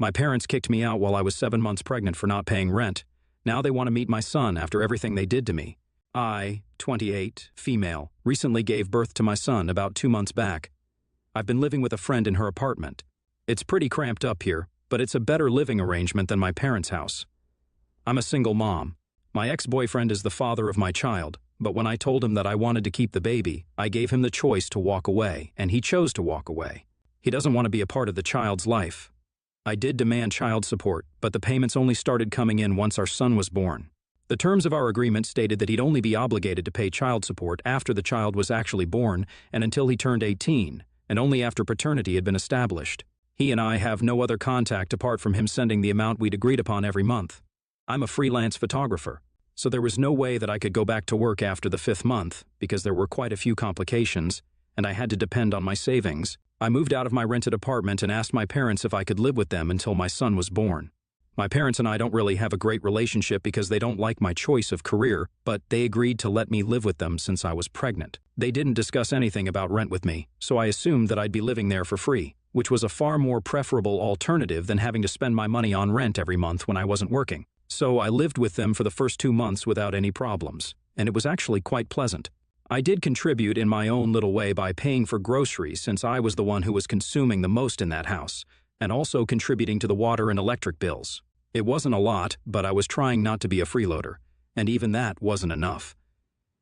My parents kicked me out while I was 7 months pregnant for not paying rent. Now they want to meet my son after everything they did to me. I, 28, female, recently gave birth to my son about 2 months back. I've been living with a friend in her apartment. It's pretty cramped up here, but it's a better living arrangement than my parents' house. I'm a single mom. My ex-boyfriend is the father of my child, but when I told him that I wanted to keep the baby, I gave him the choice to walk away, and he chose to walk away. He doesn't want to be a part of the child's life. I did demand child support, but the payments only started coming in once our son was born. The terms of our agreement stated that he'd only be obligated to pay child support after the child was actually born and until he turned 18, and only after paternity had been established. He and I have no other contact apart from him sending the amount we'd agreed upon every month. I'm a freelance photographer, so there was no way that I could go back to work after the 5th month because there were quite a few complications, and I had to depend on my savings. I moved out of my rented apartment and asked my parents if I could live with them until my son was born. My parents and I don't really have a great relationship because they don't like my choice of career, but they agreed to let me live with them since I was pregnant. They didn't discuss anything about rent with me, so I assumed that I'd be living there for free, which was a far more preferable alternative than having to spend my money on rent every month when I wasn't working. So I lived with them for the first 2 months without any problems, and it was actually quite pleasant. I did contribute in my own little way by paying for groceries since I was the one who was consuming the most in that house, and also contributing to the water and electric bills. It wasn't a lot, but I was trying not to be a freeloader, and even that wasn't enough.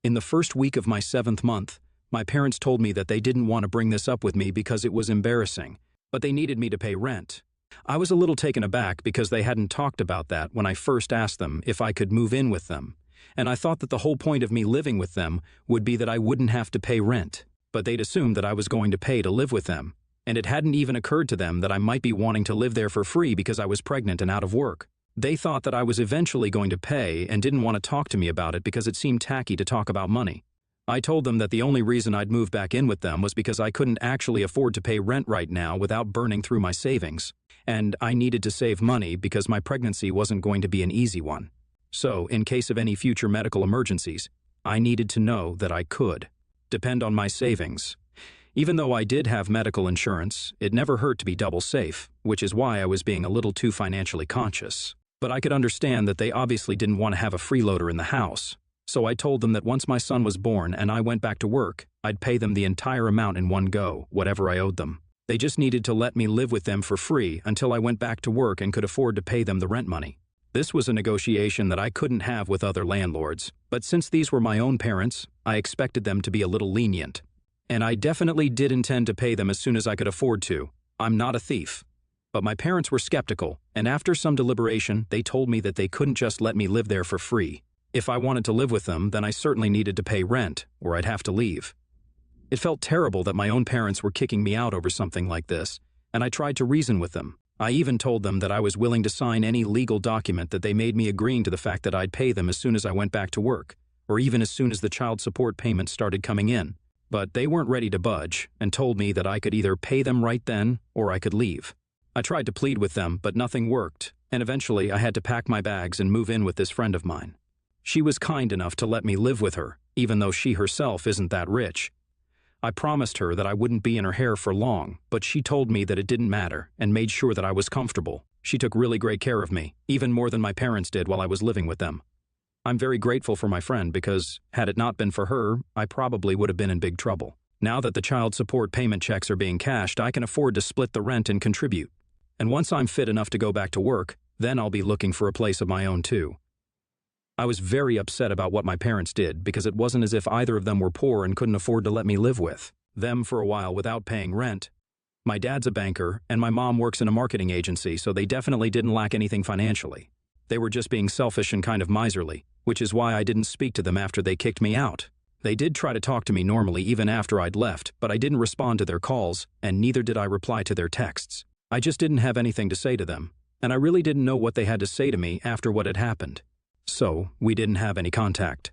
In the first week of my 7th month, my parents told me that they didn't want to bring this up with me because it was embarrassing, but they needed me to pay rent. I was a little taken aback because they hadn't talked about that when I first asked them if I could move in with them, and I thought that the whole point of me living with them would be that I wouldn't have to pay rent, but they'd assumed that I was going to pay to live with them, and it hadn't even occurred to them that I might be wanting to live there for free because I was pregnant and out of work. They thought that I was eventually going to pay and didn't want to talk to me about it because it seemed tacky to talk about money. I told them that the only reason I'd move back in with them was because I couldn't actually afford to pay rent right now without burning through my savings, and I needed to save money because my pregnancy wasn't going to be an easy one. So, in case of any future medical emergencies, I needed to know that I could depend on my savings. Even though I did have medical insurance, it never hurt to be double safe, which is why I was being a little too financially conscious. But I could understand that they obviously didn't want to have a freeloader in the house. So I told them that once my son was born and I went back to work, I'd pay them the entire amount in one go, whatever I owed them. They just needed to let me live with them for free until I went back to work and could afford to pay them the rent money. This was a negotiation that I couldn't have with other landlords, but since these were my own parents, I expected them to be a little lenient. And I definitely did intend to pay them as soon as I could afford to. I'm not a thief. But my parents were skeptical, and after some deliberation, they told me that they couldn't just let me live there for free. If I wanted to live with them, then I certainly needed to pay rent, or I'd have to leave. It felt terrible that my own parents were kicking me out over something like this, and I tried to reason with them. I even told them that I was willing to sign any legal document that they made me agreeing to the fact that I'd pay them as soon as I went back to work, or even as soon as the child support payments started coming in. But they weren't ready to budge, and told me that I could either pay them right then, or I could leave. I tried to plead with them, but nothing worked, and eventually I had to pack my bags and move in with this friend of mine. She was kind enough to let me live with her, even though she herself isn't that rich. I promised her that I wouldn't be in her hair for long, but she told me that it didn't matter and made sure that I was comfortable. She took really great care of me, even more than my parents did while I was living with them. I'm very grateful for my friend because, had it not been for her, I probably would have been in big trouble. Now that the child support payment checks are being cashed, I can afford to split the rent and contribute. And once I'm fit enough to go back to work, then I'll be looking for a place of my own too. I was very upset about what my parents did because it wasn't as if either of them were poor and couldn't afford to let me live with them for a while without paying rent. My dad's a banker and my mom works in a marketing agency, so they definitely didn't lack anything financially. They were just being selfish and kind of miserly, which is why I didn't speak to them after they kicked me out. They did try to talk to me normally even after I'd left, but I didn't respond to their calls, and neither did I reply to their texts. I just didn't have anything to say to them, and I really didn't know what they had to say to me after what had happened. So, we didn't have any contact.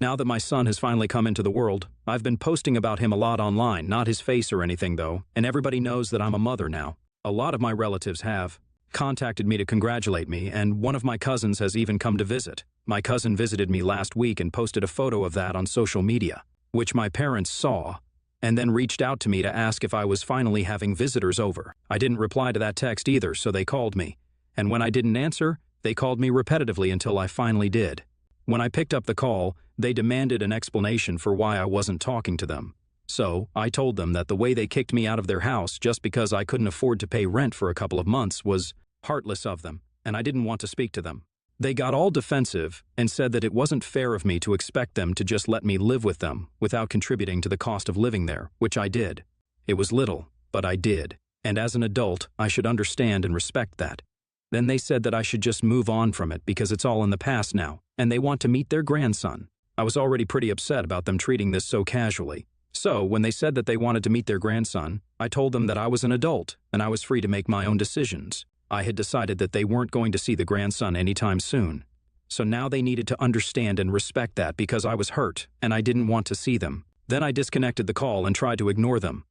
Now that my son has finally come into the world, I've been posting about him a lot online, not his face or anything though, and everybody knows that I'm a mother now. A lot of my relatives have contacted me to congratulate me, and one of my cousins has even come to visit. My cousin visited me last week and posted a photo of that on social media, which my parents saw, and then reached out to me to ask if I was finally having visitors over. I didn't reply to that text either, so they called me. And when I didn't answer, they called me repetitively until I finally did. When I picked up the call, they demanded an explanation for why I wasn't talking to them. So, I told them that the way they kicked me out of their house just because I couldn't afford to pay rent for a couple of months was heartless of them, and I didn't want to speak to them. They got all defensive and said that it wasn't fair of me to expect them to just let me live with them without contributing to the cost of living there, which I did. It was little, but I did, and as an adult, I should understand and respect that. Then they said that I should just move on from it because it's all in the past now, and they want to meet their grandson. I was already pretty upset about them treating this so casually. So, when they said that they wanted to meet their grandson, I told them that I was an adult and I was free to make my own decisions. I had decided that they weren't going to see the grandson anytime soon. So now they needed to understand and respect that because I was hurt and I didn't want to see them. Then I disconnected the call and tried to ignore them.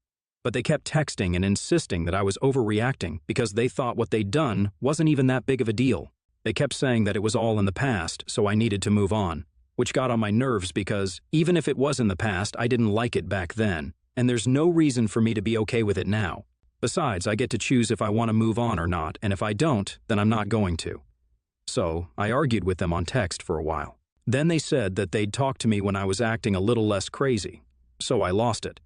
But they kept texting and insisting that I was overreacting because they thought what they'd done wasn't even that big of a deal. They kept saying that it was all in the past, so I needed to move on, which got on my nerves because even if it was in the past, I didn't like it back then, and there's no reason for me to be okay with it now. Besides, I get to choose if I want to move on or not, and if I don't, then I'm not going to. So, I argued with them on text for a while. Then they said that they'd talk to me when I was acting a little less crazy, so I lost it.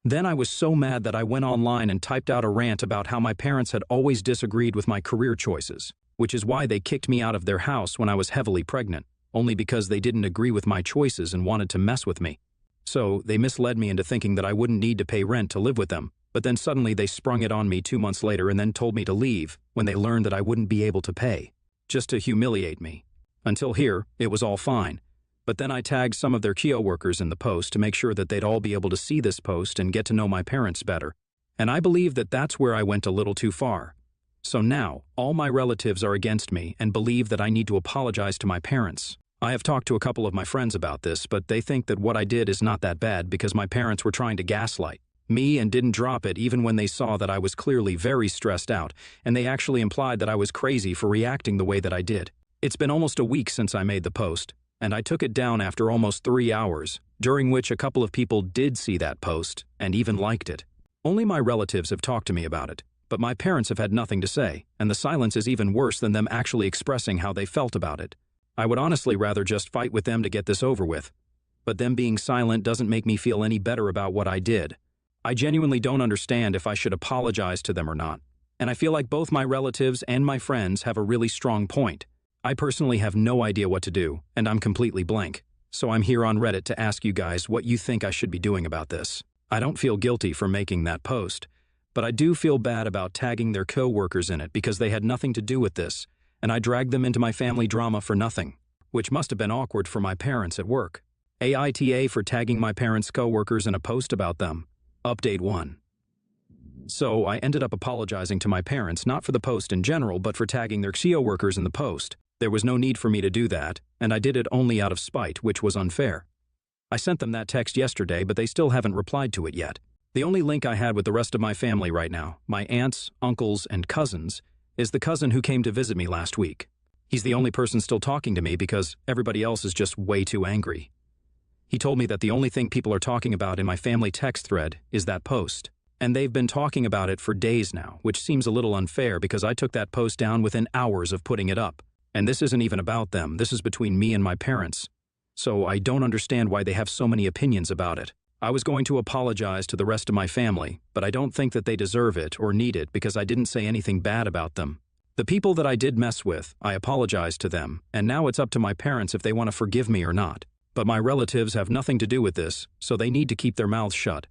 Then I was so mad that I went online and typed out a rant about how my parents had always disagreed with my career choices, which is why they kicked me out of their house when I was heavily pregnant, only because they didn't agree with my choices and wanted to mess with me. So, they misled me into thinking that I wouldn't need to pay rent to live with them, but then suddenly they sprung it on me 2 months later and then told me to leave when they learned that I wouldn't be able to pay, just to humiliate me. Until here, it was all fine. But then I tagged some of their Kio workers in the post to make sure that they'd all be able to see this post and get to know my parents better. And I believe that that's where I went a little too far. So now, all my relatives are against me and believe that I need to apologize to my parents. I have talked to a couple of my friends about this, but they think that what I did is not that bad because my parents were trying to gaslight me and didn't drop it even when they saw that I was clearly very stressed out, and they actually implied that I was crazy for reacting the way that I did. It's been almost a week since I made the post, and I took it down after almost 3 hours, during which a couple of people did see that post and even liked it. Only my relatives have talked to me about it, but my parents have had nothing to say, and the silence is even worse than them actually expressing how they felt about it. I would honestly rather just fight with them to get this over with, but them being silent doesn't make me feel any better about what I did. I genuinely don't understand if I should apologize to them or not, and I feel like both my relatives and my friends have a really strong point. I personally have no idea what to do, and I'm completely blank, so I'm here on Reddit to ask you guys what you think I should be doing about this. I don't feel guilty for making that post, but I do feel bad about tagging their co-workers in it because they had nothing to do with this, and I dragged them into my family drama for nothing, which must have been awkward for my parents at work. AITA for tagging my parents' co-workers in a post about them. Update 1. So I ended up apologizing to my parents not for the post in general, but for tagging their Kio workers in the post. There was no need for me to do that, and I did it only out of spite, which was unfair. I sent them that text yesterday, but they still haven't replied to it yet. The only link I had with the rest of my family right now, my aunts, uncles, and cousins, is the cousin who came to visit me last week. He's the only person still talking to me because everybody else is just way too angry. He told me that the only thing people are talking about in my family text thread is that post. And they've been talking about it for days now, which seems a little unfair because I took that post down within hours of putting it up. And this isn't even about them, this is between me and my parents. So I don't understand why they have so many opinions about it. I was going to apologize to the rest of my family, but I don't think that they deserve it or need it because I didn't say anything bad about them. The people that I did mess with, I apologized to them, and now it's up to my parents if they want to forgive me or not. But my relatives have nothing to do with this, so they need to keep their mouths shut.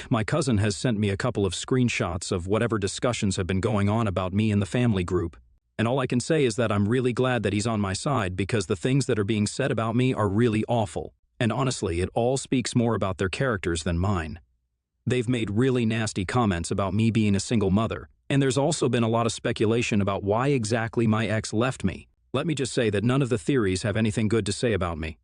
My cousin has sent me a couple of screenshots of whatever discussions have been going on about me in the family group. And all I can say is that I'm really glad that he's on my side because the things that are being said about me are really awful. And honestly, it all speaks more about their characters than mine. They've made really nasty comments about me being a single mother, and there's also been a lot of speculation about why exactly my ex left me. Let me just say that none of the theories have anything good to say about me.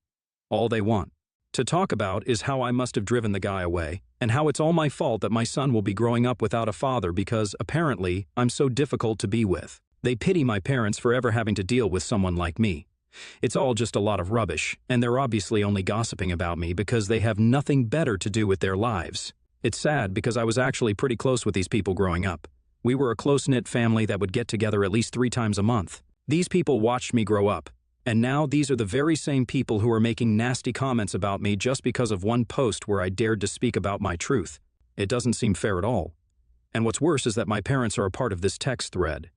All they want to talk about is how I must have driven the guy away, and how it's all my fault that my son will be growing up without a father because, apparently, I'm so difficult to be with. They pity my parents for ever having to deal with someone like me. It's all just a lot of rubbish, and they're obviously only gossiping about me because they have nothing better to do with their lives. It's sad because I was actually pretty close with these people growing up. We were a close-knit family that would get together at least 3 times a month. These people watched me grow up, and now these are the very same people who are making nasty comments about me just because of one post where I dared to speak about my truth. It doesn't seem fair at all. And what's worse is that my parents are a part of this text thread.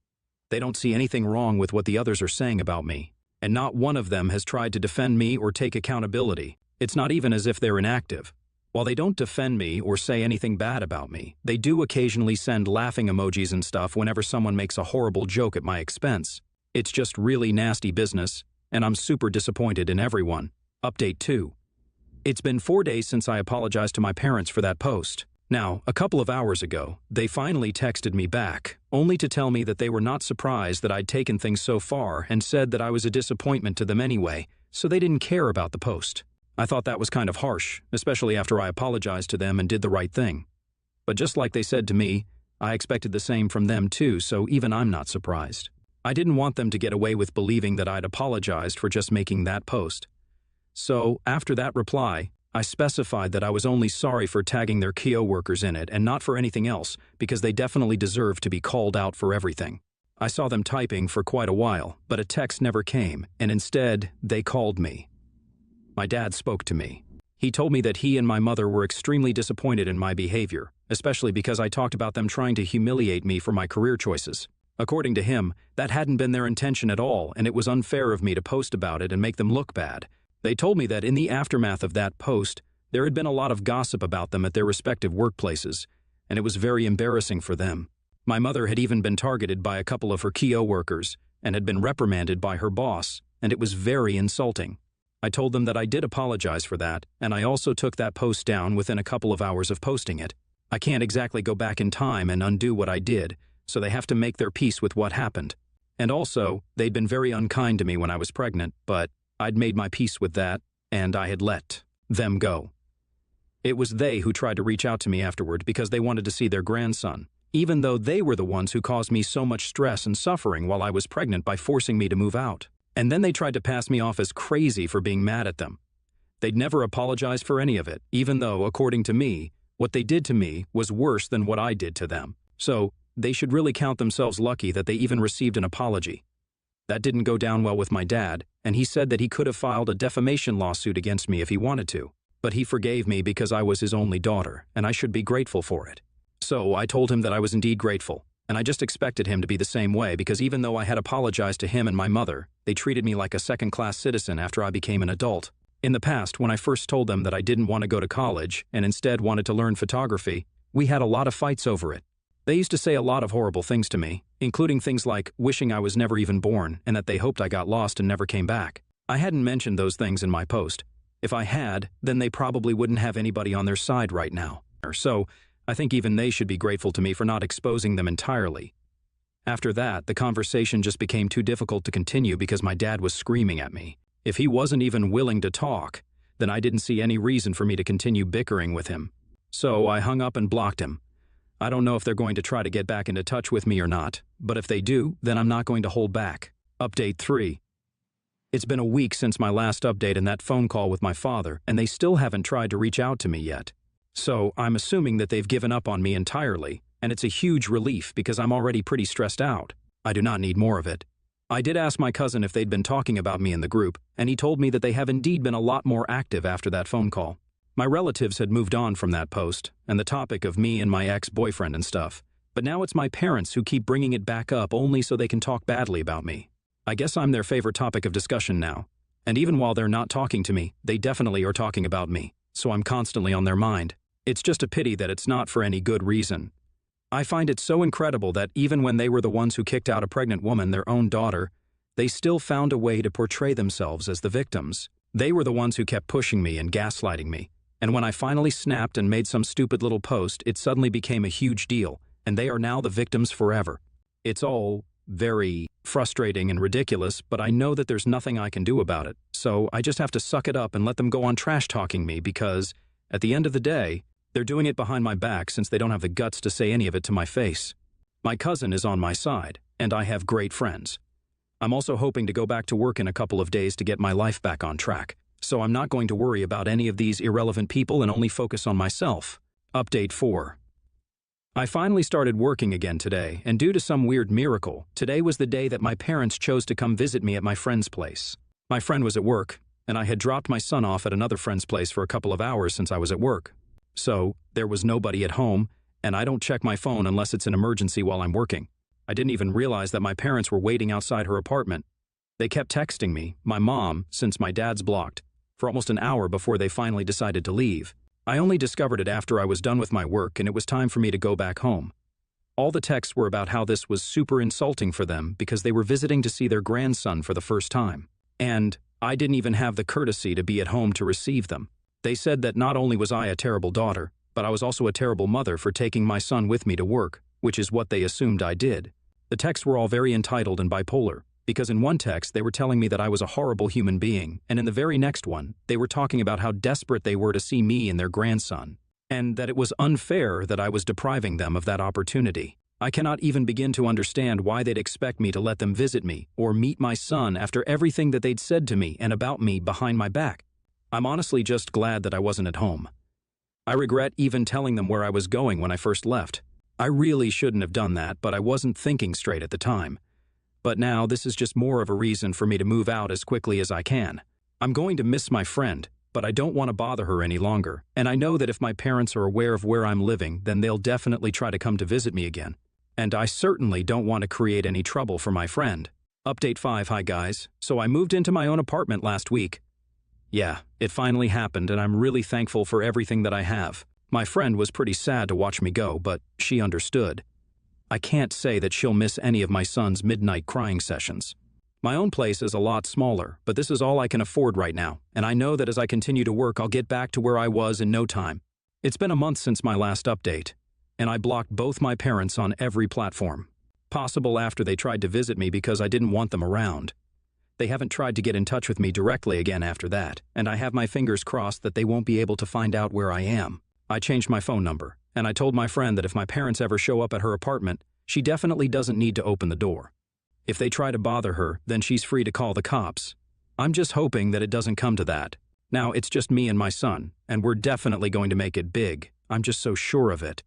They don't see anything wrong with what the others are saying about me, and not one of them has tried to defend me or take accountability. It's not even as if they're inactive. While they don't defend me or say anything bad about me, they do occasionally send laughing emojis and stuff whenever someone makes a horrible joke at my expense. It's just really nasty business, and I'm super disappointed in everyone. Update 2. It's been 4 days since I apologized to my parents for that post. Now, a couple of hours ago, they finally texted me back, only to tell me that they were not surprised that I'd taken things so far and said that I was a disappointment to them anyway, so they didn't care about the post. I thought that was kind of harsh, especially after I apologized to them and did the right thing. But just like they said to me, I expected the same from them too, so even I'm not surprised. I didn't want them to get away with believing that I'd apologized for just making that post. So, after that reply, I specified that I was only sorry for tagging their Kyo workers in it and not for anything else because they definitely deserve to be called out for everything. I saw them typing for quite a while, but a text never came, and instead, they called me. My dad spoke to me. He told me that he and my mother were extremely disappointed in my behavior, especially because I talked about them trying to humiliate me for my career choices. According to him, that hadn't been their intention at all, and it was unfair of me to post about it and make them look bad. They told me that in the aftermath of that post, there had been a lot of gossip about them at their respective workplaces, and it was very embarrassing for them. My mother had even been targeted by a couple of her Kyo workers and had been reprimanded by her boss, and it was very insulting. I told them that I did apologize for that, and I also took that post down within a couple of hours of posting it. I can't exactly go back in time and undo what I did, so they have to make their peace with what happened. And also, they'd been very unkind to me when I was pregnant, but I'd made my peace with that, and I had let them go. It was they who tried to reach out to me afterward because they wanted to see their grandson, even though they were the ones who caused me so much stress and suffering while I was pregnant by forcing me to move out. And then they tried to pass me off as crazy for being mad at them. They'd never apologized for any of it, even though, according to me, what they did to me was worse than what I did to them. So, they should really count themselves lucky that they even received an apology. That didn't go down well with my dad, and he said that he could have filed a defamation lawsuit against me if he wanted to. But he forgave me because I was his only daughter, and I should be grateful for it. So I told him that I was indeed grateful, and I just expected him to be the same way because even though I had apologized to him and my mother, they treated me like a second-class citizen after I became an adult. In the past, when I first told them that I didn't want to go to college and instead wanted to learn photography, we had a lot of fights over it. They used to say a lot of horrible things to me, including things like wishing I was never even born and that they hoped I got lost and never came back. I hadn't mentioned those things in my post. If I had, then they probably wouldn't have anybody on their side right now. So, I think even they should be grateful to me for not exposing them entirely. After that, the conversation just became too difficult to continue because my dad was screaming at me. If he wasn't even willing to talk, then I didn't see any reason for me to continue bickering with him. So I hung up and blocked him. I don't know if they're going to try to get back into touch with me or not, but if they do, then I'm not going to hold back. Update 3. It's been a week since my last update and that phone call with my father, and they still haven't tried to reach out to me yet. So I'm assuming that they've given up on me entirely, and it's a huge relief because I'm already pretty stressed out. I do not need more of it. I did ask my cousin if they'd been talking about me in the group, and he told me that they have indeed been a lot more active after that phone call. My relatives had moved on from that post, and the topic of me and my ex-boyfriend and stuff, but now it's my parents who keep bringing it back up only so they can talk badly about me. I guess I'm their favorite topic of discussion now, and even while they're not talking to me, they definitely are talking about me, so I'm constantly on their mind. It's just a pity that it's not for any good reason. I find it so incredible that even when they were the ones who kicked out a pregnant woman, their own daughter, they still found a way to portray themselves as the victims. They were the ones who kept pushing me and gaslighting me, and when I finally snapped and made some stupid little post, it suddenly became a huge deal, and they are now the victims forever. It's all very frustrating and ridiculous, but I know that there's nothing I can do about it, so I just have to suck it up and let them go on trash-talking me because, at the end of the day, they're doing it behind my back since they don't have the guts to say any of it to my face. My cousin is on my side, and I have great friends. I'm also hoping to go back to work in a couple of days to get my life back on track, so I'm not going to worry about any of these irrelevant people and only focus on myself. Update 4. I finally started working again today, and due to some weird miracle, today was the day that my parents chose to come visit me at my friend's place. My friend was at work, and I had dropped my son off at another friend's place for a couple of hours since I was at work. So, there was nobody at home, and I don't check my phone unless it's an emergency while I'm working. I didn't even realize that my parents were waiting outside her apartment. They kept texting me, my mom, since my dad's blocked, for almost an hour before they finally decided to leave. I only discovered it after I was done with my work and it was time for me to go back home. All the texts were about how this was super insulting for them because they were visiting to see their grandson for the first time. And I didn't even have the courtesy to be at home to receive them. They said that not only was I a terrible daughter, but I was also a terrible mother for taking my son with me to work, which is what they assumed I did. The texts were all very entitled and bipolar, because in one text they were telling me that I was a horrible human being, and in the very next one, they were talking about how desperate they were to see me and their grandson, and that it was unfair that I was depriving them of that opportunity. I cannot even begin to understand why they'd expect me to let them visit me or meet my son after everything that they'd said to me and about me behind my back. I'm honestly just glad that I wasn't at home. I regret even telling them where I was going when I first left. I really shouldn't have done that, but I wasn't thinking straight at the time. But now this is just more of a reason for me to move out as quickly as I can. I'm going to miss my friend, but I don't want to bother her any longer, and I know that if my parents are aware of where I'm living, then they'll definitely try to come to visit me again. And I certainly don't want to create any trouble for my friend. Update 5. Hi guys. So I moved into my own apartment last week. Yeah, it finally happened, and I'm really thankful for everything that I have. My friend was pretty sad to watch me go, but she understood. I can't say that she'll miss any of my son's midnight crying sessions. My own place is a lot smaller, but this is all I can afford right now, and I know that as I continue to work, I'll get back to where I was in no time. It's been a month since my last update, and I blocked both my parents on every platform possible after they tried to visit me because I didn't want them around. They haven't tried to get in touch with me directly again after that, and I have my fingers crossed that they won't be able to find out where I am. I changed my phone number, and I told my friend that if my parents ever show up at her apartment, she definitely doesn't need to open the door. If they try to bother her, then she's free to call the cops. I'm just hoping that it doesn't come to that. Now, it's just me and my son, and we're definitely going to make it big. I'm just so sure of it.